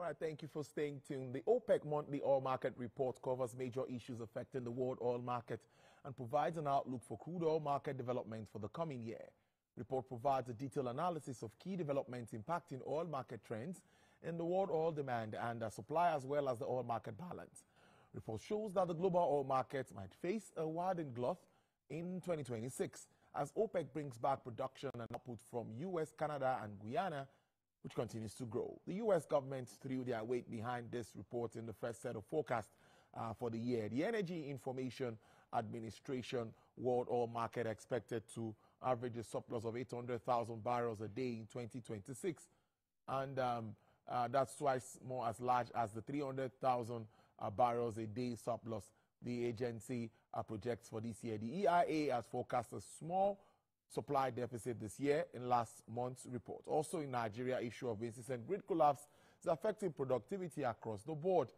right, thank you for staying tuned. The OPEC monthly oil market report covers major issues affecting the world oil market and provides an outlook for crude oil market development for the coming year. The report provides a detailed analysis of key developments impacting oil market trends in the world oil demand and supply, as well as the oil market balance. The report shows that the global oil market might face a widened glut in 2026 as OPEC brings back production and output from U.S., Canada, and Guyana, which continues to grow. The U.S. government threw their weight behind this report in the first set of forecasts for the year. The Energy Information Administration world oil market expected to average a surplus of 800,000 barrels a day in 2026, and that's twice more as large as the 300,000 barrels a day surplus the agency projects for this year. The EIA has forecast a small supply deficit this year in last month's report. Also in Nigeria, issue of incessant grid collapse is affecting productivity across the board.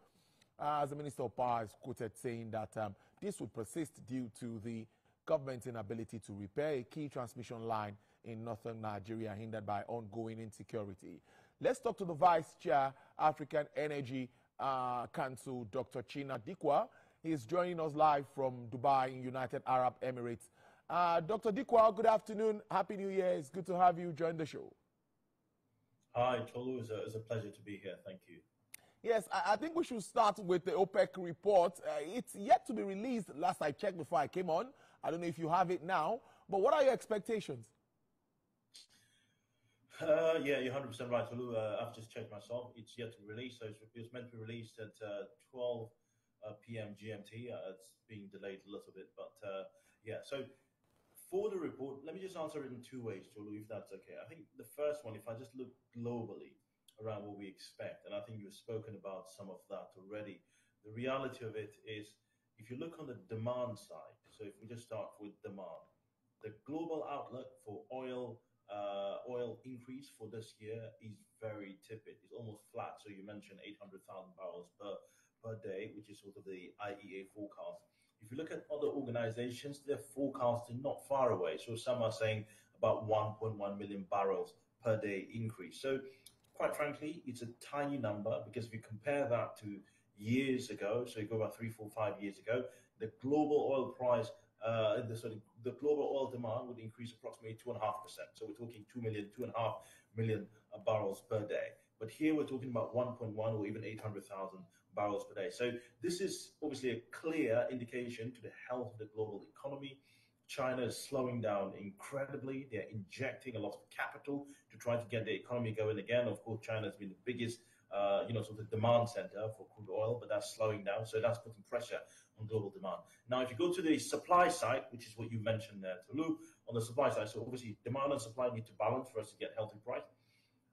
As the Minister of Power is quoted saying that this would persist due to the government's inability to repair a key transmission line in northern Nigeria hindered by ongoing insecurity. Let's talk to the Vice Chair, African Energy Council, Dr. China Dikwa. He is joining us live from Dubai in United Arab Emirates. Dr. Dikwa, good afternoon. Happy New Year. It's good to have you join the show. Hi, Tolu. It's a pleasure to be here. Thank you. Yes, I think we should start with the OPEC report. It's yet to be released. Last I checked before I came on. I don't know if you have it now, but what are your expectations? Yeah, you're 100% right, Tolu. I've just checked myself. It's yet to be released. So it was meant to be released at 12 p.m. GMT. It's being delayed a little bit, but yeah. So for the report, let me just answer it in two ways, Tolu, if that's okay. I think the first one, if I just look globally around what we expect, and I think you've spoken about some of that already, the reality of it is, if you look on the demand side, so if we just start with demand, the global outlook for oil increase for this year is very tepid. It's almost flat. So you mentioned 800,000 barrels per day, which is sort of the IEA forecast. If you look at other organizations, they're forecasting not far away. So some are saying about 1.1 million barrels per day increase. So quite frankly, it's a tiny number, because if you compare that to years ago, so you go about 3, 4, 5 years ago, the global oil price, the global oil demand would increase approximately 2.5%. So we're talking 2.5 million barrels per day. But here we're talking about 1.1 or even 800,000 barrels per day. So this is obviously a clear indication to the health of the global economy. China is slowing down incredibly. They're injecting a lot of capital to try to get the economy going again. Of course, China has been the biggest sort of demand center for crude oil, but that's slowing down. So that's putting pressure on global demand. Now, if you go to the supply side, which is what you mentioned there, Tolu, on the supply side, so obviously demand and supply need to balance for us to get healthy price.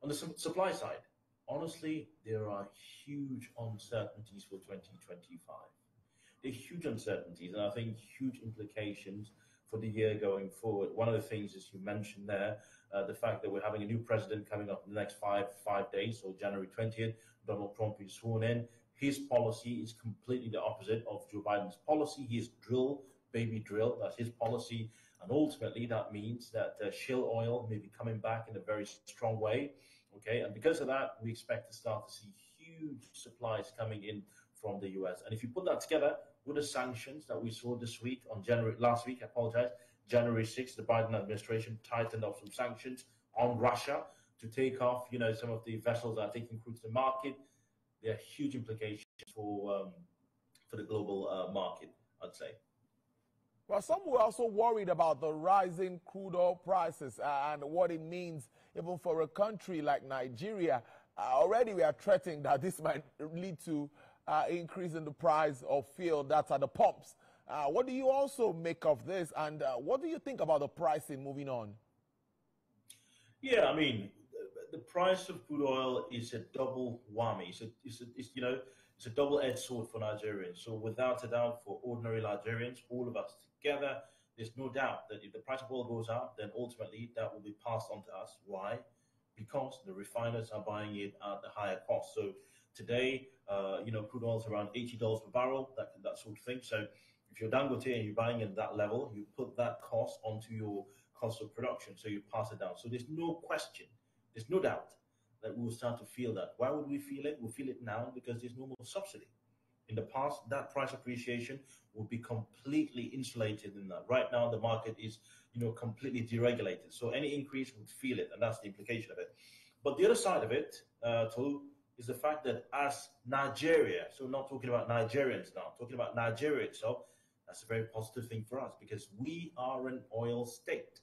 On the supply side, honestly, there are huge uncertainties for 2025. There are huge uncertainties, and I think huge implications for the year going forward. One of the things, as you mentioned there, the fact that we're having a new president coming up in the next five days, so January 20th, Donald Trump is sworn in. His policy is completely the opposite of Joe Biden's policy. He is drill, baby drill. That's his policy. And ultimately, that means that shale oil may be coming back in a very strong way. Okay, and because of that, we expect to start to see huge supplies coming in from the US. And if you put that together with the sanctions that we saw January 6th, the Biden administration tightened up some sanctions on Russia to take off, some of the vessels that are taking crude to the market. There are huge implications for the global market, I'd say. Well, some were also worried about the rising crude oil prices and what it means even for a country like Nigeria. Already we are threatening that this might lead to increase in the price of fuel that's at the pumps. What do you also make of this, and what do you think about the pricing moving on? Yeah, I mean, the price of crude oil is a double whammy. It's a double-edged sword for Nigerians. So without a doubt, for ordinary Nigerians, all of us together, there's no doubt that if the price of oil goes up, then ultimately that will be passed on to us. Why? Because the refiners are buying it at the higher cost. So today, crude oil is around $80 per barrel, that sort of thing. So if you're Dangote and you're buying at that level, you put that cost onto your cost of production. So you pass it down. So there's no question, there's no doubt that we will start to feel that. Why would we feel it? We'll feel it now because there's no more subsidy. In the past, that price appreciation would be completely insulated in that. Right now, the market is, completely deregulated. So any increase would feel it, and that's the implication of it. But the other side of it, Tolu, is the fact that as Nigeria, so we're not talking about Nigerians now, talking about Nigeria itself, that's a very positive thing for us because we are an oil state.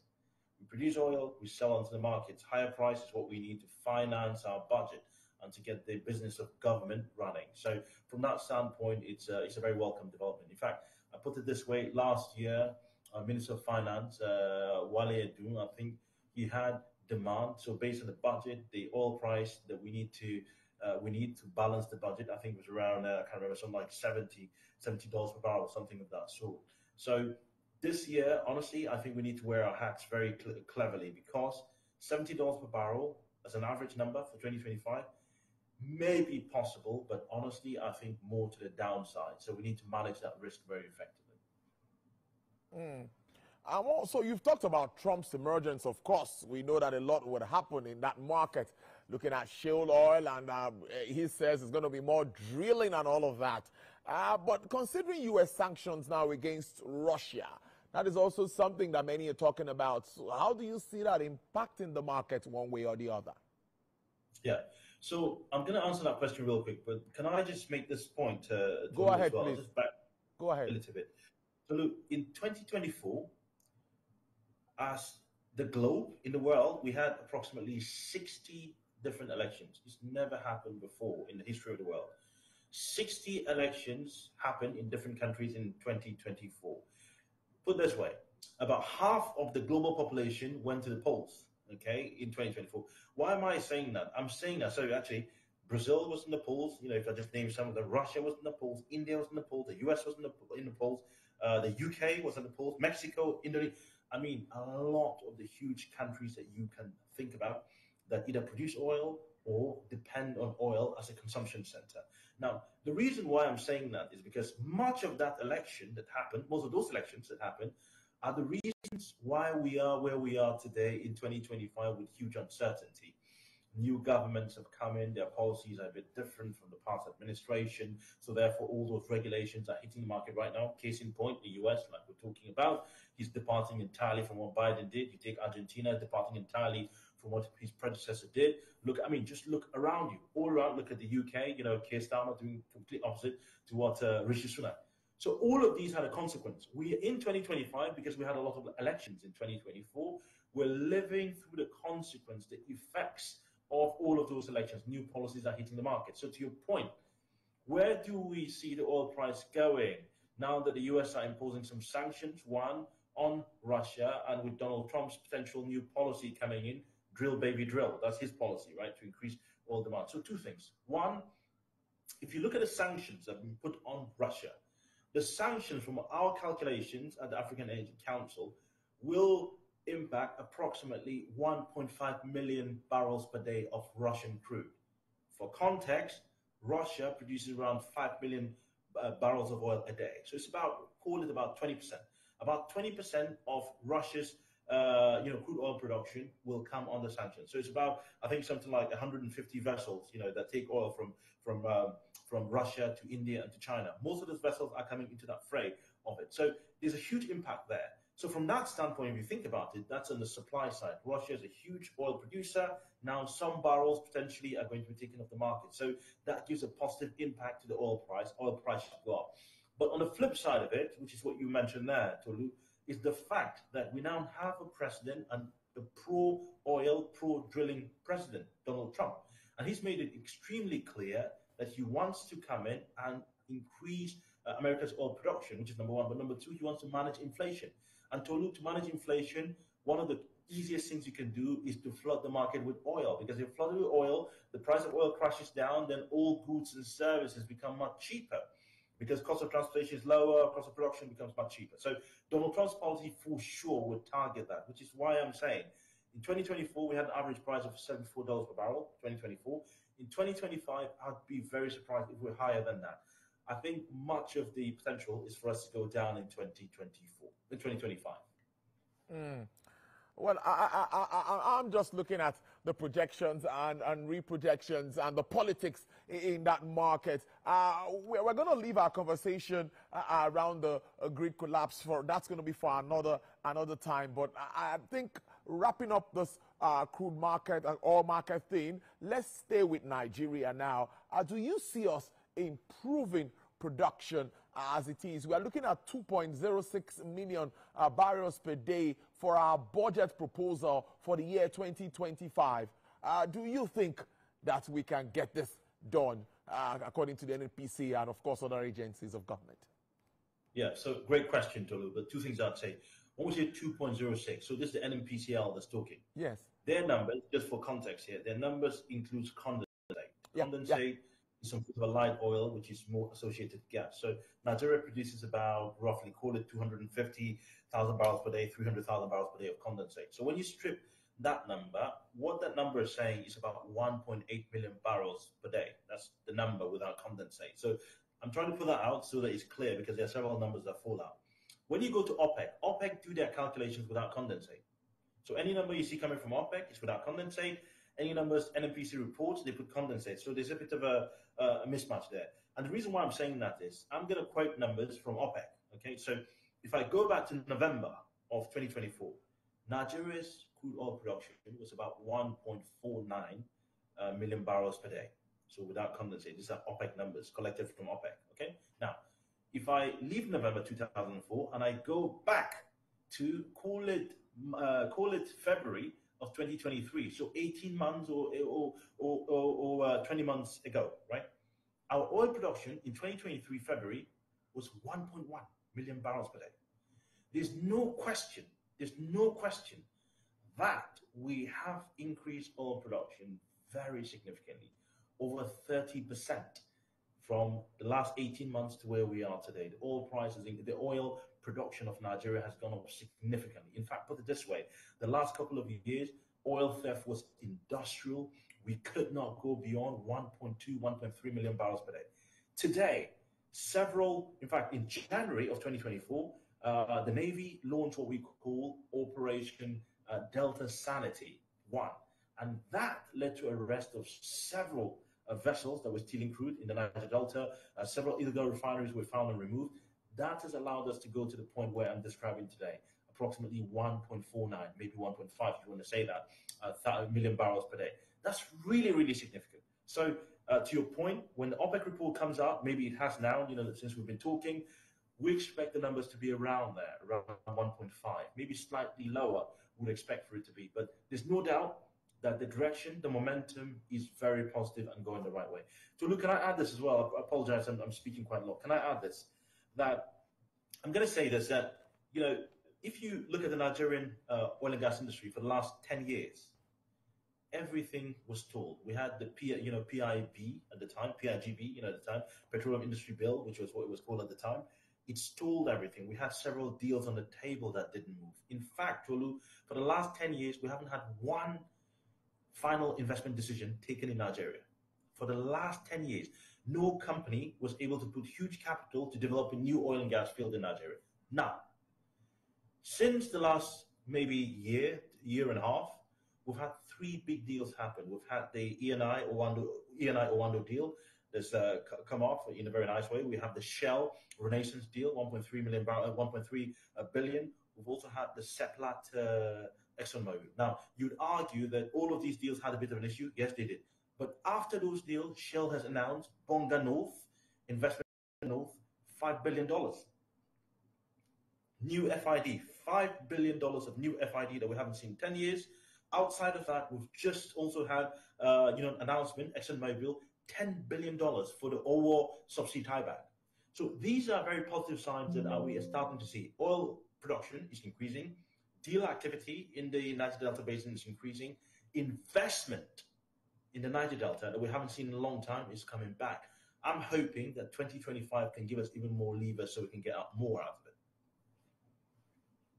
We produce oil, we sell onto the markets. Higher price is what we need to finance our budget and to get the business of government running. So from that standpoint, it's a very welcome development. In fact, I put it this way, last year, our Minister of Finance, Wale Edun, I think he had demand. So based on the budget, the oil price that we need to balance the budget, I think it was around, I can't remember, something like $70 per barrel, something of that sort. So this year, honestly, I think we need to wear our hats very cleverly because $70 per barrel as an average number for 2025 may be possible, but honestly, I think more to the downside. So we need to manage that risk very effectively. Also, you've talked about Trump's emergence. Of course, we know that a lot would happen in that market, looking at shale oil, and he says it's going to be more drilling and all of that. But considering U.S. sanctions now against Russia, that is also something that many are talking about. So how do you see that impacting the market one way or the other? Yeah. So I'm going to answer that question real quick, but can I just make this point? Go ahead, well? please. Just back Go ahead. a little bit. So look, in 2024, as the globe in the world, we had approximately 60 different elections. It's never happened before in the history of the world. 60 elections happened in different countries in 2024. Put this way, about half of the global population went to the polls, okay, in 2024. Why am I saying that? I'm saying that, so actually, Brazil was in the polls, if I just name some of them, Russia was in the polls, India was in the polls, the US was in the polls, the UK was in the polls, Mexico, Indonesia. I mean, a lot of the huge countries that you can think about that either produce oil or depend on oil as a consumption center. Now, the reason why I'm saying that is because much of that election that happened, most of those elections that happened, are the reasons why we are where we are today in 2025 with huge uncertainty. New governments have come in, their policies are a bit different from the past administration, so therefore all those regulations are hitting the market right now. Case in point, the US, like we're talking about, he's departing entirely from what Biden did. You take Argentina, departing entirely from what his predecessor did. Look, I mean, just look around you. All around, look at the UK, Keir Starmer doing complete opposite to what Rishi Sunak. So all of these had a consequence. We are in 2025 because we had a lot of elections in 2024. We're living through the consequence, the effects of all of those elections. New policies are hitting the market. So to your point, where do we see the oil price going now that the US are imposing some sanctions, one, on Russia, and with Donald Trump's potential new policy coming in, drill, baby, drill. That's his policy, right, to increase oil demand. So two things. One, if you look at the sanctions that have been put on Russia, the sanctions from our calculations at the African Energy Council will impact approximately 1.5 million barrels per day of Russian crude. For context, Russia produces around 5 million barrels of oil a day. So it's call it about 20%. About 20% of Russia's crude oil production will come under sanctions. So it's about, I think, something like 150 vessels, that take oil from Russia to India and to China. Most of those vessels are coming into that fray of it. So there's a huge impact there. So from that standpoint, if you think about it, that's on the supply side. Russia is a huge oil producer. Now some barrels potentially are going to be taken off the market. So that gives a positive impact to the oil price. Oil price should go up. But on the flip side of it, which is what you mentioned there, Tolu, is the fact that we now have a president and the pro-oil, pro-drilling president, Donald Trump. And he's made it extremely clear that he wants to come in and increase America's oil production, which is number one. But number two, he wants to manage inflation. And to manage inflation, one of the easiest things you can do is to flood the market with oil. Because if you flood it with oil, the price of oil crashes down, then all goods and services become much cheaper. Because cost of transportation is lower, cost of production becomes much cheaper. So Donald Trump's policy for sure would target that, which is why I'm saying in 2024, we had an average price of $74 per barrel, 2024. In 2025, I'd be very surprised if we're higher than that. I think much of the potential is for us to go down in 2025. Well, I'm just looking at the projections and reprojections and the politics in that market. We're going to leave our conversation around the grid collapse that's going to be for another time. But I think wrapping up this crude market and oil market thing, let's stay with Nigeria now. Do you see us improving production as it is? We are looking at 2.06 million barrels per day for our budget proposal for the year 2025. Do you think that we can get this done according to the NNPC and, of course, other agencies of government? Yeah, so great question, Tolu, but two things I'd say. One was here 2.06, so this is the NNPCL that's talking. Yes. Their numbers, just for context here, their numbers includes condensate. Condensate is some sort of a light oil, which is more associated gas. So Nigeria produces about, roughly, call it 250,000 barrels per day, 300,000 barrels per day of condensate. So when you strip that number, what that number is saying is about 1.8 million barrels per day. That's the number without condensate. So I'm trying to put that out so that it's clear, because there are several numbers that fall out. When you go to OPEC do their calculations without condensate. So any number you see coming from OPEC is without condensate. Any numbers NNPC reports, they put condensate. So there's a bit of a mismatch there. And the reason why I'm saying that is I'm going to quote numbers from OPEC. Okay, so if I go back to November of 2024, Nigeria's crude oil production was about 1.49 million barrels per day. So without condensate, these are OPEC numbers collected from OPEC. Okay, now if I leave November 2004 and I go back to call it February of 2023, so 18 months or 20 months ago, right? Our oil production in 2023 February was 1.1 million barrels per day. There's no question that we have increased oil production very significantly, over 30% from the last 18 months to where we are today. The oil prices, the oil production of Nigeria has gone up significantly. In fact, put it this way, the last couple of years, oil theft was industrial. We could not go beyond 1.2, 1.3 million barrels per day. Today, in fact, in January of 2024, the Navy launched what we call Operation Delta Sanity 1. And that led to arrest of several vessels that were stealing crude in the Niger Delta. Several illegal refineries were found and removed. That has allowed us to go to the point where I'm describing today, approximately 1.49, maybe 1.5, if you want to say that, million barrels per day. That's really, really significant. So to your point, when the OPEC report comes out, maybe it has now, since we've been talking, we expect the numbers to be around there, around 1.5, maybe slightly lower, we'd expect for it to be. But there's no doubt that the direction, the momentum is very positive and going the right way. So look, can I add this as well? I apologize, I'm speaking quite a lot. Can I add this? That I'm going to say this, that, if you look at the Nigerian oil and gas industry for the last 10 years, everything was told. We had the PIB at the time, PIGB, at the time, Petroleum Industry Bill, which was what it was called at the time. It stalled everything. We had several deals on the table that didn't move. In fact, Tolu, for the last 10 years, we haven't had one final investment decision taken in Nigeria. For the last 10 years, no company was able to put huge capital to develop a new oil and gas field in Nigeria. Now, since the last maybe year and a half, we've had three big deals happen. We've had the ENI Owando deal that's come off in a very nice way. We have the Shell Renaissance deal, 1.3 billion. We've also had the Seplat ExxonMobil. Now, you'd argue that all of these deals had a bit of an issue. Yes, they did. But after those deals, Shell has announced Bonga North, investment North, $5 billion. New FID, $5 billion of new FID that we haven't seen in 10 years. Outside of that, we've just also had an announcement, ExxonMobil, $10 billion for the Owo subsea tieback. So these are very positive signs that we are starting to see. Oil production is increasing. Deal activity in the Niger Delta Basin is increasing. Investment in the Niger Delta that we haven't seen in a long time is coming back. I'm hoping that 2025 can give us even more levers so we can get more out of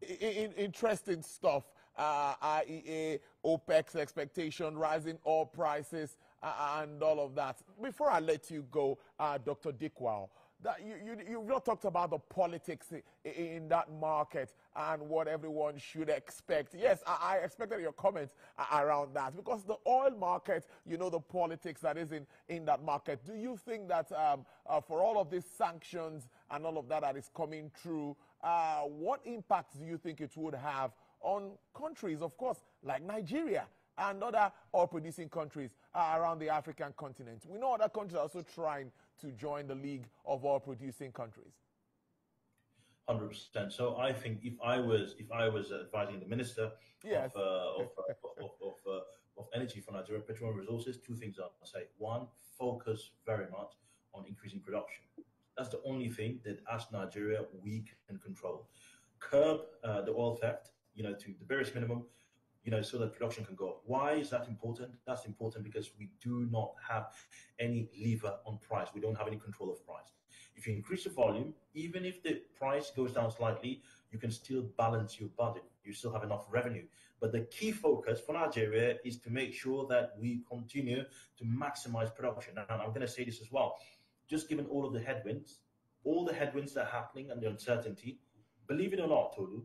it. Interesting stuff. IEA, OPEC's expectation, rising oil prices, and all of that. Before I let you go, Dr. Dickwal, that you've not talked about the politics in that market and what everyone should expect. Yes, I expected your comments around that, because the oil market, you know, the politics that is in that market. Do you think that for all of these sanctions and all of that is coming through, what impact do you think it would have on countries, of course, like Nigeria and other oil-producing countries around the African continent? We know other countries are also trying to join the League of Oil-Producing Countries. 100%. So I think if I was advising the minister Yes. of energy for Nigeria, petroleum resources, two things I'll say. One, focus very much on increasing production. That's the only thing that, as Nigeria, we can control. Curb the oil theft, you know, to the barest minimum, you know, so that production can go up. Why is that important? That's important because we do not have any lever on price. We don't have any control of price. If you increase the volume, even if the price goes down slightly, you can still balance your budget. You still have enough revenue. But the key focus for Nigeria is to make sure that we continue to maximize production. And I'm going to say this as well. Just given all the headwinds that are happening and the uncertainty, believe it or not, Tolu,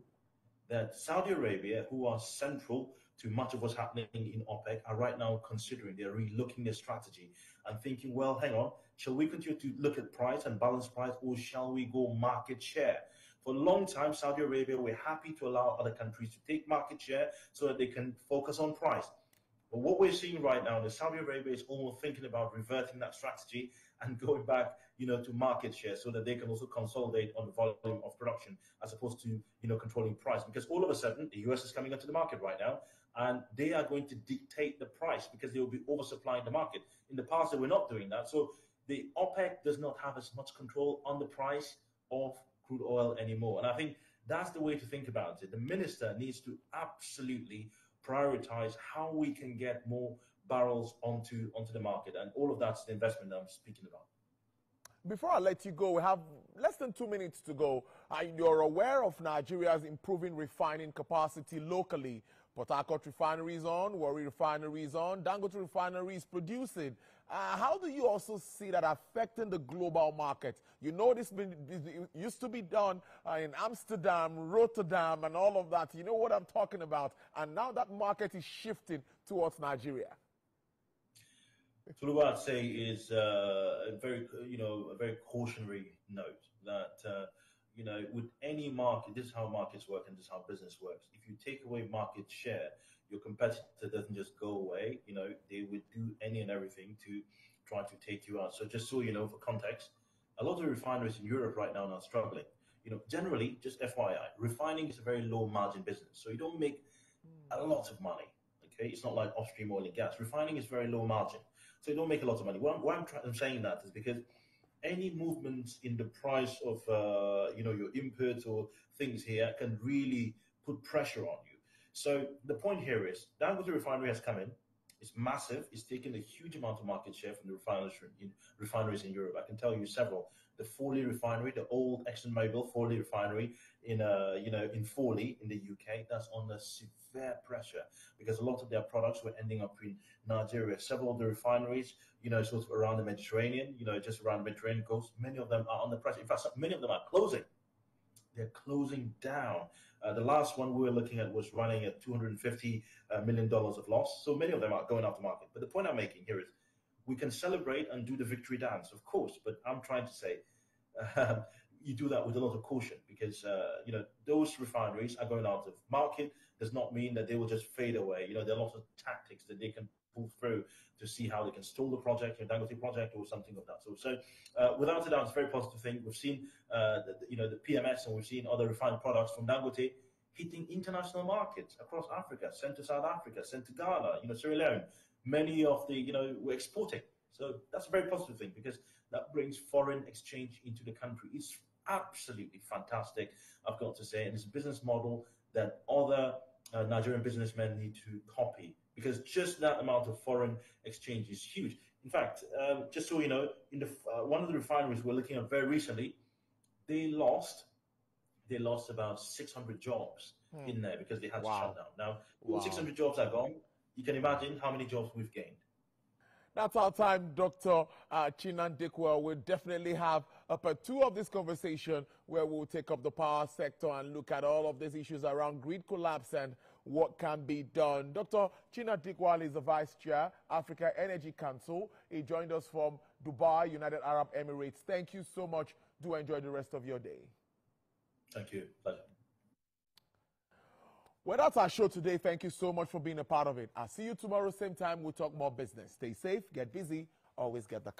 that Saudi Arabia, who are central to much of what's happening in OPEC, are right now considering, they're relooking their strategy and thinking, well, hang on, shall we continue to look at price and balance price, or shall we go market share? For a long time, Saudi Arabia were happy to allow other countries to take market share so that they can focus on price. But what we're seeing right now is Saudi Arabia is almost thinking about reverting that strategy and going back, you know, to market share so that they can also consolidate on the volume of production as opposed to, you know, controlling price. Because all of a sudden, the US is coming into the market right now, and they are going to dictate the price because they will be oversupplying the market. In the past, they were not doing that. So the OPEC does not have as much control on the price of crude oil anymore. And I think that's the way to think about it. The minister needs to absolutely prioritize how we can get more barrels onto the market, and all of that's the investment that I'm speaking about. Before I let you go, we have less than 2 minutes to go. You're aware of Nigeria's improving refining capacity locally. Port Harcourt refinery is on, Warri refinery is on, Dangote refinery is producing. How do you also see that affecting the global market? You know, this used to be done in Amsterdam, Rotterdam, and all of that. You know what I'm talking about. And now that market is shifting towards Nigeria. So what I'd say is a very cautionary note that you know, with any market, this is how markets work and this is how business works. If you take away market share, your competitor doesn't just go away. You know, they would do any and everything to try to take you out. So just so you know, for context, a lot of refineries in Europe right now are struggling. You know, generally, just FYI, refining is a very low margin business, so you don't make a lot of money. Okay, it's not like upstream oil and gas. Refining is very low margin, so you don't make a lot of money. Why I'm saying that is because any movements in the price of you know, your inputs or things here can really put pressure on you. So the point here is Dangote refinery has come in. It's massive. It's taken a huge amount of market share from the refineries in Europe. I can tell you several. The Forley refinery, the old ExxonMobil Forley refinery in in Forley in the UK, that's under severe pressure because a lot of their products were ending up in Nigeria. Several of the refineries, you know, sort of around the Mediterranean, you know, just around the Mediterranean coast, many of them are under pressure. In fact, many of them are closing. They're closing down. The last one we were looking at was running at $250 million of loss. So many of them are going off the market. But the point I'm making here is we can celebrate and do the victory dance, of course. But I'm trying to say you do that with a lot of caution because, you know, those refineries are going out of market. Does not mean that they will just fade away. You know, there are lots of tactics that they can pull through to see how they can stall the project, the Dangote project, or something of that. So without a doubt, it's a very positive thing. We've seen, the PMS, and we've seen other refined products from Dangote hitting international markets across Africa, sent to South Africa, sent to Ghana, you know, Sierra Leone. Many of the, you know, we're exporting. So that's a very positive thing because that brings foreign exchange into the country. It's absolutely fantastic, I've got to say. And it's a business model that other Nigerian businessmen need to copy, because just that amount of foreign exchange is huge. In fact, just so you know, in the one of the refineries we're looking at very recently, they lost about 600 jobs in there because they had to shut down. Now, all 600 jobs are gone. You can imagine how many jobs we've gained. That's our time, Dr. Chinan Dikwa. We'll definitely have a part 2 of this conversation where we'll take up the power sector and look at all of these issues around grid collapse and what can be done. Dr. Chinan Dikwa is the Vice Chair, Africa Energy Council. He joined us from Dubai, United Arab Emirates. Thank you so much. Do enjoy the rest of your day. Thank you. Pleasure. Well, that's our show today. Thank you so much for being a part of it. I'll see you tomorrow, same time. We'll talk more business. Stay safe, get busy, always get the